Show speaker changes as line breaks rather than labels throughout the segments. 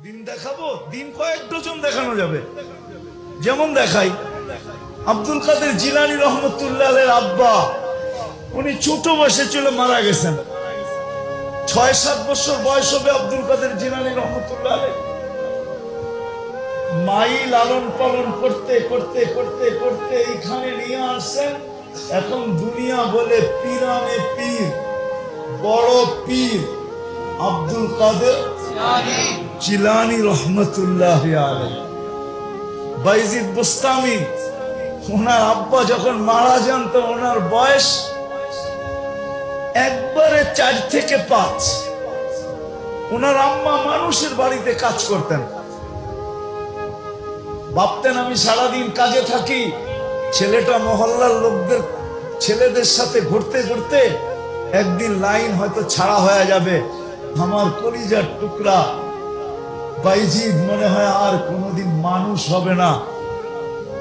দিন দেখাবো, দিন কয়েক ডজন দেখানো যাবে। যেমন দেখাই, আব্দুল কাদের জিলানী রহমতুল্লাহ আলাইহির আব্বা, উনি ছোট বয়সে চলে মারা গেছেন। ৬-৭ বছর বয়স হবে আব্দুল কাদের জিলানী রহমতুল্লাহ আলাইহি। মাই লালন পালন করতে করতে করতে করতে এইখানে নিয়ে আসছেন। এখন দুনিয়া বলে পীরানে পীর, বড় পীর আব্দুল কাদের জিলানী রহমতুল্লাহ আলাইহি। বাইজিদ বুস্তামি, ওনার আব্বা যখন মারা যান তো ওনার বয়স একবারে 4 থেকে 5। ওনার আম্মা মানুষের বাড়িতে কাজ করতেন। ভাবতেন আমি সারাদিন কাজে থাকি, ছেলেটা মহল্লার লোকদের ছেলেদের সাথে ঘুরতে ঘুরতে একদিন লাইন হয়তো ছাড়া হয়ে যাবে। আমার কলিজার টুকরা বাইজিদ মনে হয় আর কোনোদিন মানুষ হবে না।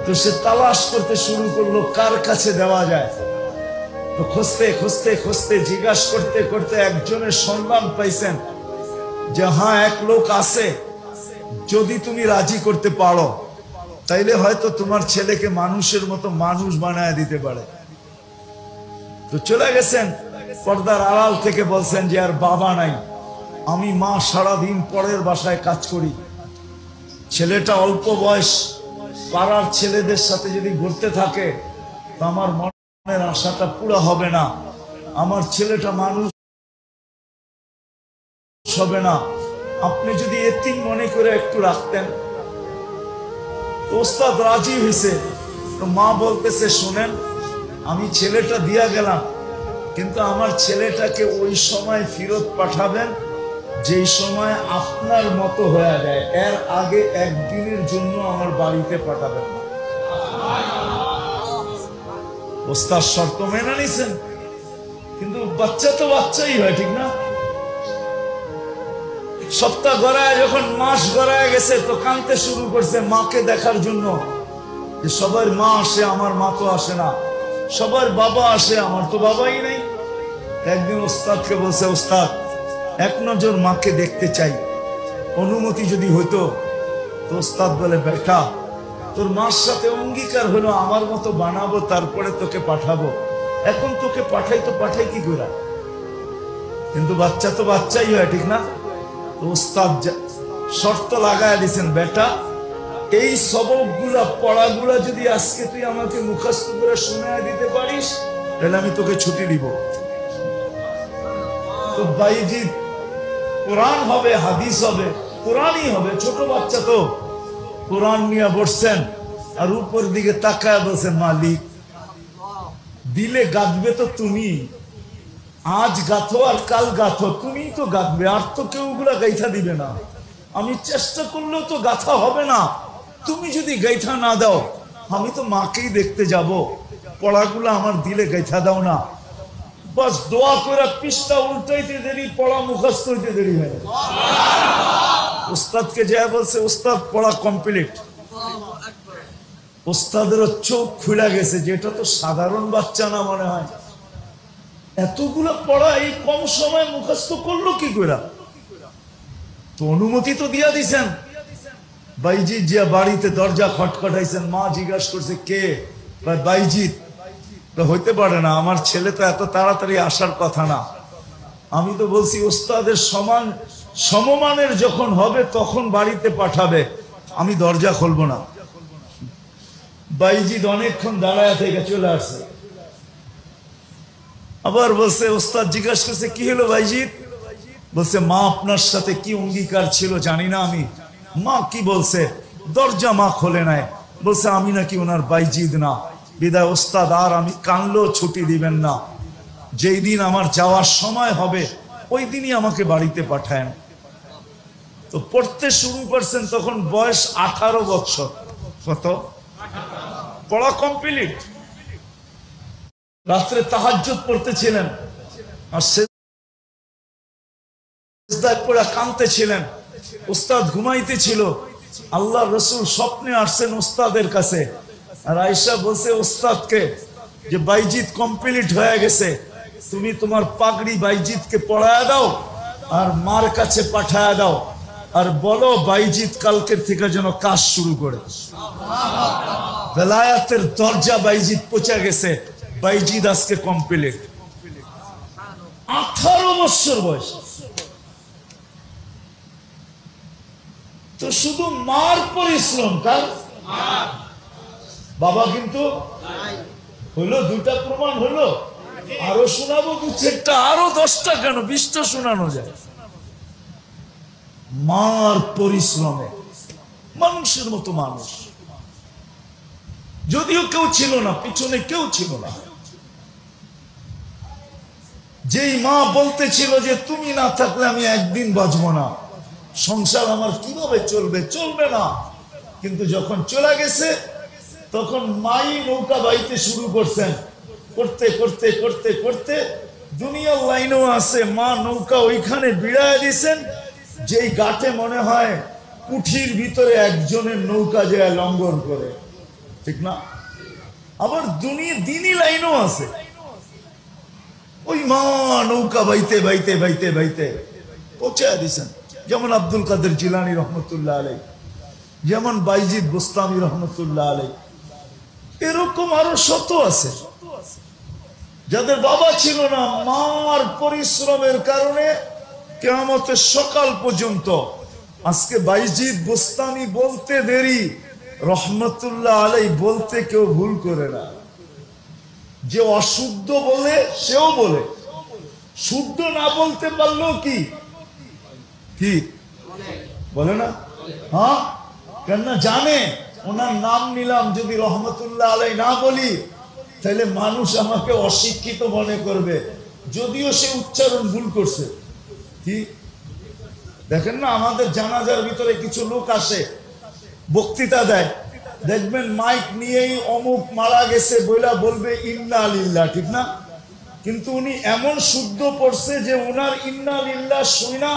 তো সে তালাশ করতে শুরু করলো কার কাছে দেওয়া যায়। তো খুঁজতে খুঁজতে খুঁজতে জিজ্ঞাসা করতে করতে একজনের সন্ধান পাইছেন যে হ্যাঁ, এক লোক আছে, যদি তুমি রাজি করতে পারো তাইলে হয়তো তোমার ছেলেকে মানুষের মতো মানুষ বানায় দিতে পারে। তো চলে গেছেন, পর্দার আড়াল থেকে বলছেন যে আর বাবা নাই, আমি মা সারাদিন পরের বাসায় কাজ করি। ছেলেটা অল্প বয়স, পাড়ার ছেলেদের সাথে যদি ঘুরতে থাকে তো আমার মনের আশাটা পুরো হবে না, আমার ছেলেটা মানুষ হবে না। আপনি যদি এতিম মনে করে একটু রাখতেন। তো ওস্তাদ রাজি হয়েছে। তো মা বলতেছে শুনেন, আমি ছেলেটা দিয়া গেলাম, কিন্তু আমার ছেলেটাকে ওই সময় ফেরত পাঠাবেন যেই সময় আপনার মতো হয়ে যায়, এর আগে একদিনের জন্য আমার বাড়িতে পাঠাবেন না। ওস্তাদ শর্ত মেনে নিছেন, কিন্তু বাচ্চা তো বাচ্চাই হয়, ঠিক না? সপ্তাহ গড়ায় যখন মাস গড়ায় গেছে তো কাঁদতে শুরু করছে মাকে দেখার জন্য। যে সবার মা আসে, আমার মা তো আসে না, সবার বাবা আসে, আমার তো বাবাই নেই। একদিন ওস্তাদকে বলছে, ওস্তাদ এক নজর মাকে দেখতে চাই, অনুমতি যদি হইতো। তো ওস্তাদ বলে, বেটা তোর মার সাথে অঙ্গীকার হলো আমার মতো বানাবো, তারপরে তোকে পাঠাবো। এখন তোকে পাঠাই কি করে? কিন্তু বাচ্চা তো বাচ্চাই হয়, ঠিক না? তো ওস্তাদ শর্ত লাগায় দিছেন, বেটা এই সবকগুলা পড়াগুলা যদি আজকে তুই আমাকে মুখস্থ করে শোনায় দিতে পারিস তাহলে আমি তোকে ছুটি দিব। তো বাইজিদ কোরআন হবে, হাদিস হবে, কোরআনই হবে। ছোট বাচ্চা তো কোরআন নিয়ে বসছেন আর উপর দিকে তাকায় বলছেন, মালিক দিলে গাঁথবে তো তুমি, আজ গাঁথো আর কাল গাঁথো, তুমি তো গাঁথবে, আর তো কেউ ওগুলা গাইথা দিবে না। আমি চেষ্টা করলেও তো গাঁথা হবে না, তুমি যদি গাইথা না দাও আমি তো মাকেই দেখতে যাব, পড়াগুলো আমার দিলে গাইথা দাও না। বাস দোয়া করে পৃষ্ঠা উল্টাইতে দেরি, পড়া মুখস্থ হইতে দেরি হয়। উস্তাদকে যা বলছে, উস্তাদ পড়া কমপ্লিট। উস্তাদেরও চোখ খুলে গেছে যে এটা তো সাধারণ বাচ্চা না মনে হয়, এতগুলো পড়া এই কম সময় মুখস্থ করলো কি করে? তো অনুমতি তো দিয়া দিছেন। বাইজিৎ জিয়া বাড়িতে দরজা খটখটাইছেন, মা জিজ্ঞাসা করছে কে? বাইজিৎ। হইতে পারে না, আমার ছেলে তো এত তাড়াতাড়ি আসার কথা না। আমি তো বলছি ওস্তাদের সমমানের যখন হবে তখন বাড়িতে পাঠাবে, আমি দরজা খুলবো না। বাইজিৎ অনেকক্ষণ দাঁড়ায় থেকে চলে আসছে। আবার বলছে, ওস্তাদ জিজ্ঞাসা করছে কি হলো বাইজিৎ? বলছে, মা আপনার সাথে কি অঙ্গীকার ছিল জানি না আমি। মা কি বলছে? দরজা মা খোলে নাই, বলছে আমি নাকি ওনার বাইজিৎ না, বিদায় ওস্তাদ আর আমি কানলেও ছুটি দিবেন না, যেই দিন আমার যাওয়ার সময় হবে ওই দিনই আমাকে বাড়িতে পাঠায়েন। তো পড়তে শুরু করছেন তখন বয়স 18 বছর। কত? পড়া কমপ্লিট। রাত্রে তাহাজ্জুদ পড়তেছিলেন আর সিজদায় পড়ে কাঁদতেছিলেন। উস্তাদ ঘুমাইতেছিল, আল্লাহ রসুল স্বপ্নে আসছেন উস্তাদের কাছে। আর আয়েশা বলছে উস্তাদকে যে বাইজিৎ কমপ্লিট হয়ে গেছে, তুমি তোমার পাগড়ি বাইজিৎকে পড়ায় দাও আর মার কাছে পাঠায় দাও। আর বলো বাইজিদ কালকের থেকে যেন কাজ শুরু করে। বেলায়াতের দরজা বাইজিদ পৌঁছে গেছে। বাইজিদ আজকে কমপ্লিট 18 বছর বয়স। তো শুধু মার পরিশ্রম, কার? বাবা কিন্তু হইলো, দুটা প্রমাণ হইলো। আরো শোনাবো বুঝছেটা, আরো 10টা কেন 20টা শোনানো যায়। মার পরিশ্রমে মানুষের মতো মানুষ, যদিও কেউ ছিল না, পিছনে কেউ ছিল না। যেই মা বলতেছিল যে তুমি না থাকলে আমি একদিন বাঁচবো না, সংসার আমার কিভাবে চলবে, চলবে না। কিন্তু যখন চলে গেছে তখন মাই নৌকা বাইতে শুরু করছেন। করতে করতে করতে করতে দুনিয়ার লাইনও আছে, মা নৌকা ওইখানে বিড়ায় দিয়েছেন যেই ঘাটে মনে হয় কুঠির ভিতরে একজনের নৌকা যায় লঙ্ঘন করে, ঠিক না? আবার দিনই লাইনও আছে, ওই মা নৌকা বাইতে বাইতে বাইতে বাইতে পৌঁছায় দিয়েছেন। যেমন আব্দুল কাদের জিলানী রহমতুল্লাহ আলাই, যেমন বাইজিদ বুস্তামি রহমতুল্লাহ আলাই, এরকম আরো শত আছে যাদের বাবা ছিল না। মার পরিশ্রমের কারণে কিয়ামতের সকাল পর্যন্ত। আজকে বাইজিদ বুস্তামি বলতে দেরি, রহমতুল্লাহ আলাই বলতে কেউ ভুল করে না। যে অশুদ্ধ বলে সেও বলে, শুদ্ধ না বলতে পারলেও কি কি বলে না? হ্যাঁ, কেননা জানে ওনার নাম নিলাম, যদি রহমতুল্লাহ আলাই না বলি তাহলে মানুষ আমাকে অশিক্ষিত মনে করবে, যদিও সে উচ্চারণ ভুল করছে। কি দেখেন না, আমাদের জানাজার ভিতরে কিছু লোক আসে, বক্তৃতা দেয়, দেখবেন মাইক নিয়েই অমুক মারা গেছে বইলা বলবে ইন্না লিল্লাহ, ঠিক না? কিন্তু উনি এমন শুদ্ধ পড়ছে যে উনার ইন্না লিল্লাহ শুনা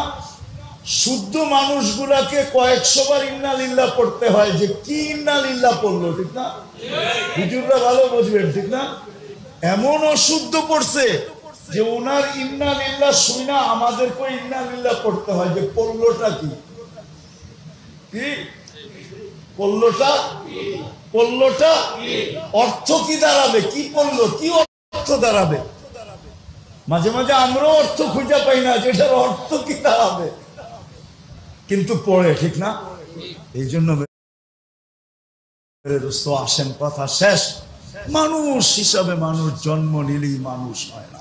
শুদ্ধ মানুষগুলাকে কয়েকশো বার ইন্না লিল্লাহ পড়তে হয়, যে কি ইন্না লিল্লাহ পড়লো, ঠিক না? হুজুররা ভালো বুঝবেন, ঠিক না? এমন অশুদ্ধ পড়ছে যে উনার ইন্না লিল্লাহ শুনা আমাদেরকে ইন্না লিল্লাহ পড়তে হয়, যে পড়লোটা কি কি পড়লোটা পড়লোটা অর্থ কি দাঁড়াবে, কি পড়লো কি অর্থ দাঁড়াবে। মাঝে মাঝে আমরাও অর্থ খুঁজে পাই না যেটার অর্থ কি দাঁড়াবে, কিন্তু পড়ে, ঠিক না? এই জন্য আসেন, কথা শেষ। মানুষ হিসাবে মানুষ জন্ম নিলেই মানুষ হয় না।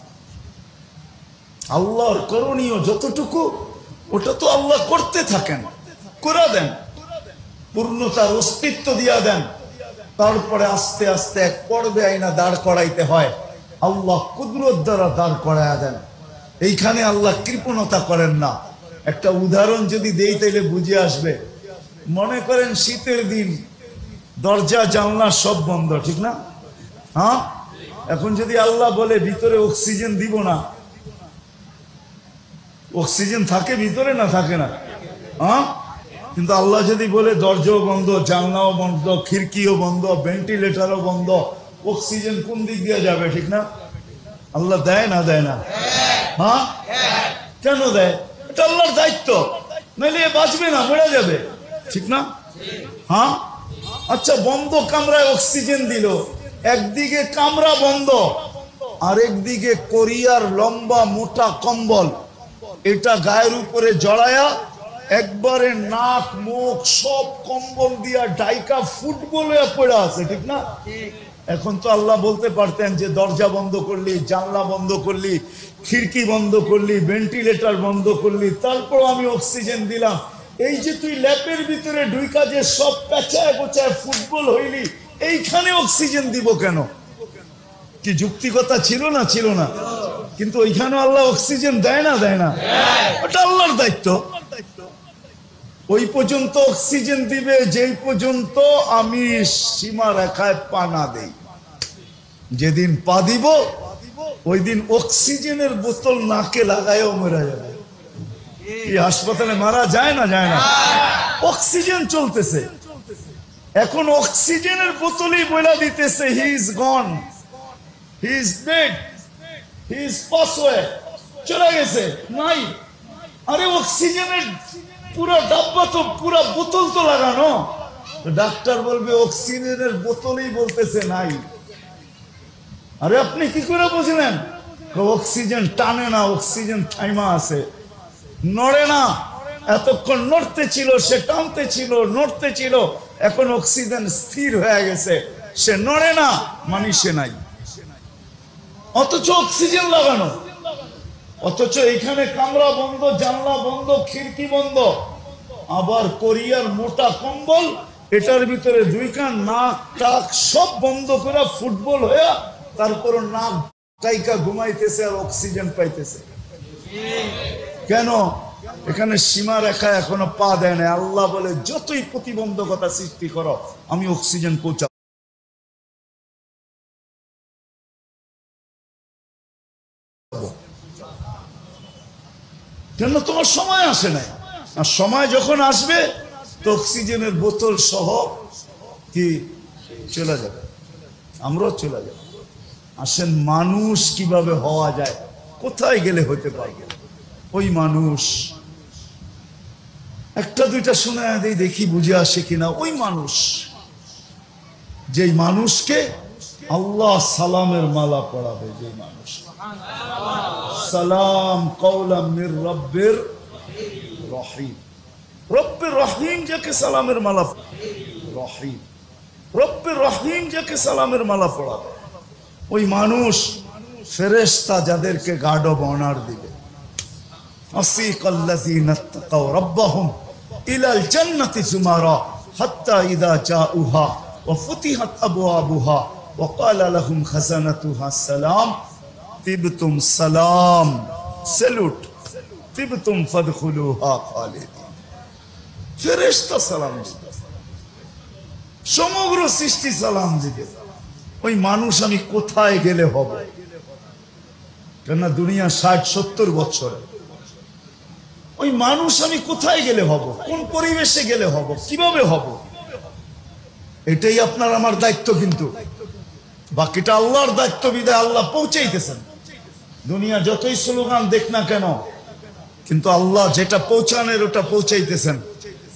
আল্লাহর করণীয় যতটুকু ওটা তো আল্লাহ করতে থাকেন, করে দেন, পূর্ণতার অস্তিত্ব দিয়া দেন। তারপরে আস্তে আস্তে এক পর্বে আইনা দাঁড় করাইতে হয়, আল্লাহ কুদরত দ্বারা দাঁড় করাইয়া দেন। এইখানে আল্লাহ কৃপণতা করেন না। একটা উদাহরণ যদি দেই তাইলে বুঝে আসবে। মনে করেন শীতের দিন দরজা জানলা সব বন্ধ, ঠিক না? হ্যাঁ, এখন যদি আল্লাহ বলে ভিতরে অক্সিজেন দিব না, অক্সিজেন থাকে ভিতরে না থাকে না? হ্যাঁ, কিন্তু আল্লাহ যদি বলে দরজাও বন্ধ, জানলাও বন্ধ, খিড়কিও বন্ধ, ভেন্টিলেটরও বন্ধ, অক্সিজেন কোন দিক দিয়ে যাবে, ঠিক না? আল্লাহ দেয় না দেয় না? হ্যাঁ, কেন দেয়? এটা আল্লাহর দায়িত্ব, নাহলে বাঁচবে না, মরে যাবে, ঠিক না? হ্যাঁ, আচ্ছা বন্ধ কামরায় অক্সিজেন দিল, একদিকে কামরা বন্ধ, আরেকদিকে কোরিয়ার লম্বা মোটা কম্বল, এটা গায়ের উপরে জড়ায়া একবারে নাক মুখ সব কম্বল দিয়া ডাইকা ফুটবলে পড়ে আছে, ঠিক না? এখন তো আল্লাহ বলতে পারতেন যে দরজা বন্ধ করলি, জানলা বন্ধ করলি, খিড়কি বন্ধ করলি, ভেন্টিলেটর বন্ধ করলি, তারপর আমি অক্সিজেন দিলাম। এই যে তুই ল্যাপের ভিতরে ঢুইকা যে সব পেঁচায় গোচায় ফুটবল হইলি, এইখানে অক্সিজেন দিব কেন? কি যুক্তিকতা ছিল না? ছিল না। কিন্তু ওইখানে আল্লাহ অক্সিজেন দেয় না দেয় না? ওটা আল্লাহর দায়িত্ব। ওই পর্যন্ত অক্সিজেন দিবে যেই পর্যন্ত আমি সীমা রেখায় পা না দেই। যেদিন পা দিব ওই দিন অক্সিজেনের বোতল নাকে লাগায়ও মরে যাবে। কি হাসপাতালে মারা যায় না? যায় না। অক্সিজেন চলতেছে, এখন অক্সিজেনের বোতলই বলে দিতেছে he is gone, he is dead, he is pass away, চলে গেছে, নাই। আরে অক্সিজেনের পুরো ডাব্বা তো পুরো বোতল তো লাগানো, ডাক্তার বলবে অক্সিজেনের বোতলই বলতেছে নাই। আরে আপনি কি করে বুঝলেন? অক্সিজেন টানে না, অক্সিজেন থাইমা আছে, নড়ে না। এতক্ষণ নড়তে ছিল, সে টানতে ছিল, নড়তে ছিল, এখন অক্সিজেন স্থির হয়ে গেছে, সে নড়ে না, মানে সে নাই। অথচ অক্সিজেন লাগানো, অথচ এখানে কামরা বন্ধ, জানলা বন্ধ, খিড়কি বন্ধ, আবার কোরিয়ার মোটা কম্বল, এটার ভিতরে দুই কান নাক টাক সব বন্ধ করে ফুটবল হয়ে তারপর নাক টাইকা ঘুমাইতেছে আর অক্সিজেন পাইতেছে। কেন? এখানে সীমা রেখা এখনো পা দেয় না। আল্লাহ বলে যতই প্রতিবন্ধকতা সৃষ্টি করো আমি অক্সিজেন পৌঁছাবো। কেন? তোমার সময় আসে নাই, আর সময় যখন আসবে তো অক্সিজেনের বোতল সহ কি চলে যাবে, আমরাও চলে যাব। আসেন, মানুষ কিভাবে হওয়া যায়, কোথায় গেলে হইতে পারবে ওই মানুষ। একটা দুইটা শুনে দেখি বুঝে আসে কিনা। ওই মানুষ, যেই মানুষকে আল্লাহ সালামের মালা পড়াবে, যেই মানুষ সালাম কওলাম মির রব্বির রহিম, রব্বির রহিম যাকে সালামের মালা, রহিম রব্বির রহিম যাকে সালামের মালা পড়াবে, ওই মানুষ ফেরেশতা যাদেরকে গার্ড অব অনার দিবে। আসিকাল্লাযীনা তাকাউ রাব্বাহুম ইলাল জান্নাতি যুমারা হাত্তা ইযা জাউহা ওয়া ফুতিহাত আবওয়াবুহা ওয়া ক্বালা লাহুম খাযানাতুহা সালাম তিবতুম, সালাম স্যালুট, তিবতুম ফাদখুলুহা খালিদিন। ফেরেশতা সালাম দিবে, সমগ্র সৃষ্টি সালাম দিবে। ওই মানুষ আমি কোথায় গেলে হবে? কেননা দুনিয়া 60-70 বছর। ওই মানুষ আমি কোথায় গেলে হব, কোন পরিবেশে গেলে হব, কিভাবে হব, এটাই আপনার আমার দায়িত্ব। কিন্তু বাকিটা আল্লাহর দায়িত্ব, বিদায় আল্লাহ পৌঁছাইতেছেন। দুনিয়া যতই স্লোগান দেখ না কেন, কিন্তু আল্লাহ যেটা পৌঁছানোর ওটা পৌঁছাইতেছেন।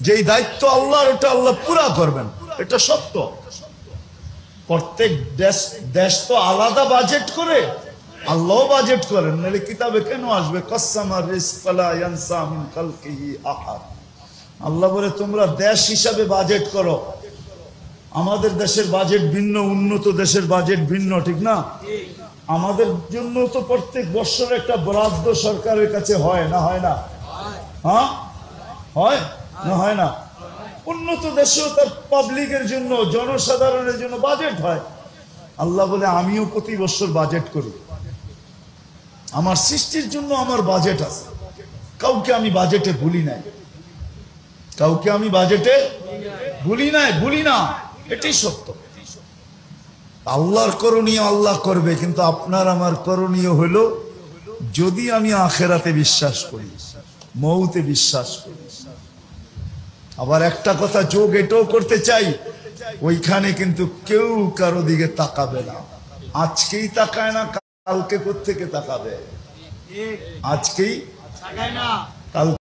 যেই দায়িত্ব আল্লাহর ওটা আল্লাহ পুরা করবেন, এটা সত্য। প্রত্যেক দেশ তো আলাদা বাজেট করে, আল্লাহও বাজেট করেন, নাহলে কিতাবে কেন আসবে কাসসামার রিজক ফালা ইয়ানসা মিন খালকিহি আহাদ। আল্লাহ বলে তোমরা দেশ হিসাবে বাজেট করো। আমাদের দেশের বাজেট ভিন্ন, উন্নত দেশের বাজেট ভিন্ন, ঠিক না? আমাদের জন্য তো প্রত্যেক বছর একটা বরাদ্দ সরকারের কাছে হয় না, হয় না? হ্যাঁ, হয় না, হয় না? উন্নত দেশেও তার পাবলিকের জন্য, জনসাধারণের জন্য বাজেট হয়। আল্লাহ বলে আমিও প্রতি বছর বাজেট করি, আমার সৃষ্টির জন্য আমার বাজেট আছে। কাউকে আমি বাজেটে ভুলি নাই, কাউকে আমি বাজেটে ভুলি নাই, ভুলি না, এটাই সত্য। আল্লাহর করণীয় আল্লাহ করবে, কিন্তু আপনার আমার করণীয় হলো যদি আমি আখেরাতে বিশ্বাস করি, মৌতে বিশ্বাস করি। আবার একটা কথা যোগ এটাও করতে চাই, ওইখানে কিন্তু কেউ কারো দিকে তাকাবে না। আজকেই তাকায় না, কালকে কোত্থেকে তাকাবে? আজকেই তাকায় না, কাল